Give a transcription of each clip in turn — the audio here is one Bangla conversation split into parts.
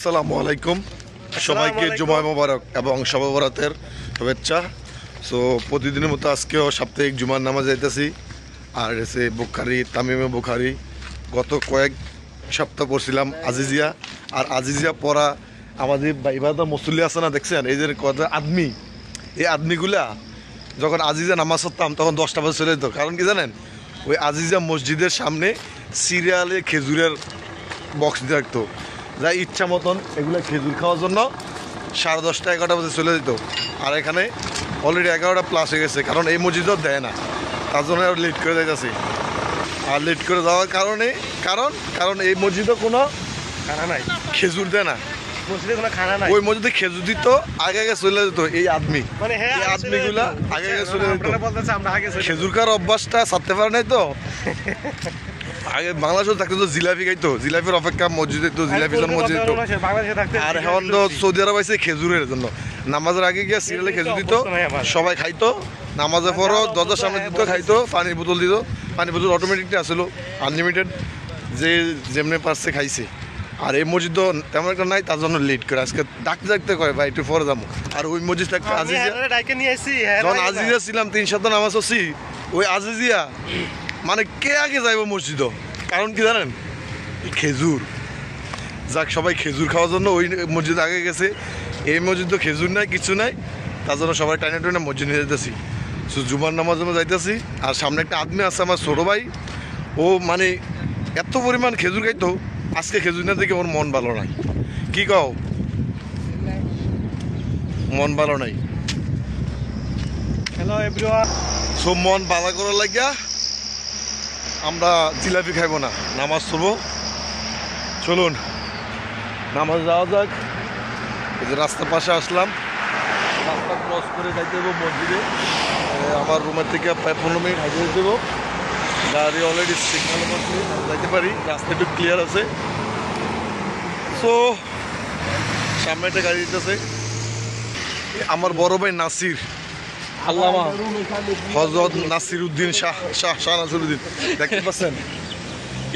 আসসালামু আলাইকুম, সবাইকে জুমা মোবারক এবং শবে বরাতের শুভেচ্ছা। সো প্রতিদিনের মতো আজকেও সাপ্তাহিক জুমার নামাজ যাইতেছি। আর এসে বুখারি, তামিমে বুখারি গত কয়েক সপ্তাহ পড়ছিলাম আজিজিয়া। আর আজিজিয়া পড়া আমাদের ইবাদত মুসল্লি আছে না, দেখছেন এই যে কথা আদমি, এই আদমিগুলা যখন আজিজিয়া নামাজ পড়তাম তখন 10টা বাজে চলে যেত। কারণ কি জানেন, ওই আজিজিয়া মসজিদের সামনে সিরিয়ালে খেজুরের বক্স দিয়ে রাখতো, যা ইচ্ছা মতন এগুলো খেজুর খাওয়ার জন্য 10:30 11টা বাজে চলে যেত। আর এখানে অলরেডি 11টা প্লাস হয়ে গেছে, কারণ এই মসজিদও দেয় না, তার জন্য আর লেট করে যাইতেছি। আর লেট করে যাওয়ার কারণে কারণ এই মসজিদও কোনো খানা নাই, খেজুর দেয় না। মসজিদে কোনো খানা নাই। ওই মসজিদে খেজুর দিত, আগে আগে চলে যেত এই আদমি, মানে হ্যাঁ, এই আদমিগুলা আগে আগে চলে যেত। আপনারা বলতেছে আমরা আগে চলে খেজুর খাওয়ার অভ্যাসটা ছাড়তে পারে নাই তো। আগে বাংলাদেশে থাকতে তো জিলাপি খাইতো, জিলাপির অপেক্ষা মসজিদে তো জিলাপি জন মসজিদ তো। বাংলাদেশে থাকতে আর এখন তো সৌদি আরব আইছে খেজুরের জন্য। নামাজের আগে গিয়ে সিরিয়ালে খেজুর দিত, সবাই খাইতো। নামাজের পরও দরজার সামনে দিত, খাইতো। পানির বোতল দিত, পানির বোতল অটোমেটিকলি আসলো, আনলিমিটেড, যে যেমনি পারছে খাইছে। আর এই মসজিদ তেমন একটা নাই, তার জন্য লেট করে আজকে ডাকতে করে ভাই একটু পরে যাবো। আর ওই মসজিদটা একটা আজিজিয়া, যখন আজিজিয়া ছিলাম 3 সপ্তাহ নামাজ পড়ছি ওই আজিজিয়া, মানে কে আগে যাইবো মসজিদ, কারণ কি জানেন, খেজুর। যাক, সবাই খেজুর খাওয়ার জন্য ওই মসজিদ আগে গেছে। এই মসজিদ তো খেজুর নাই, কিছু নাই, তার জন্য সবাই টাইনে টাইনে মসজিদ নিয়ে যাইতেছি। সো জুমার নামার জন্য যাইতেছি। আর সামনে একটা আদমি আছে আমার ছোটো ভাই, ও মানে এত পরিমাণ খেজুর খাইতো, আজকে খেজুর না দেখে ওর মন ভালো নাই। কি কও, মন ভালো নাই? Hello everyone. সো মন ভালো করার লাগিয়া আমরা জিলাপি খাইব না, নামাজ পড়বো। চলুন নামাজ যাওয়া যাক। এই যে রাস্তার পাশে আসলাম, রাস্তা ক্রস করে যাইতে দেবো মসজিদে। আমার রুমের থেকে প্রায় 15 মিনিট হাইটে যেতে দেবো। গাড়ি অলরেডি সিগন্যাল করছে, যাইতে পারি, রাস্তা একটু ক্লিয়ার আছে। সো সামনে একটা গাড়ি দিতেছে আমার বড় ভাই নাসির, আল্লামা হযরত নাসিরউদ্দিন শাহ নাসিরউদ্দিন। দেখতে পাচ্ছেন,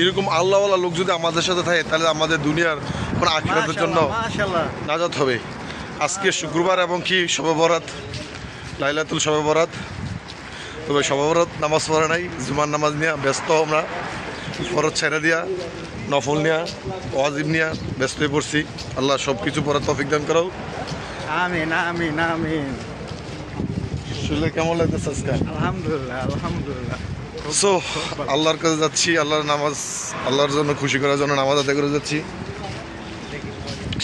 এরকম আল্লাহওয়ালা লোক যদি আমাদের সাথে থাকে তাহলে আমাদের দুনিয়ার মানে আখিরাতের জন্য নাজাত হবে। আজকে শুক্রবার এবং কি শবে বরাত, লাইলাতুল শবে বরাত। তবে শবে বরাত নামাজ পড়ে নাই, জুমার নামাজ নিয়ে ব্যস্ত আমরা। ফরজ ছেড়ে দিয়া নফল নিয়া, ওয়াজিব নিয়া ব্যস্ত হয়ে পড়ছি। আল্লাহ সব কিছু পড়ার তৌফিক দান করো। আমিন আমিন আমিন। শুনলে কেমন লাগতেছে আজকে? আলহামদুলিল্লাহ আলহামদুলিল্লাহ। সো আল্লাহর কাছে যাচ্ছি, আল্লাহর নামাজ, আল্লাহর জন্য খুশি করার জন্য নামাজ আদায় করে যাচ্ছি।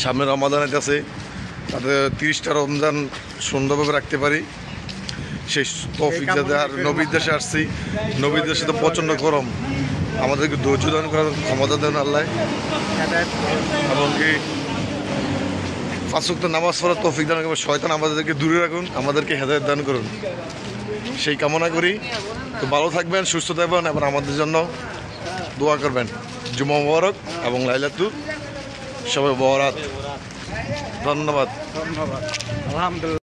সামনে রমাদান আছে, তাতে 30টা রমজান সুন্দরভাবে রাখতে পারি, সেই তৌফিক যাতে। আর নবীর দেশে আসছি, নবীর দেশে তো প্রচণ্ড গরম, আমাদেরকে ধৈর্য দান করার ক্ষমতা দেন আল্লাহ। এবং কি 5 ওয়াক্ত নামাজ পড়ার তৌফিক দান করুন, শয়তান আমাদেরকে দূরে রাখুন, আমাদেরকে হেদায়েত দান করুন, সেই কামনা করি। তো ভালো থাকবেন, সুস্থ থাকবেন, এবং আমাদের জন্য দোয়া করবেন। জুমা মুবারক এবং লাইলাতুল শবে বরাত। ধন্যবাদ। ধন্যবাদ। আলহামদুলিল্লাহ।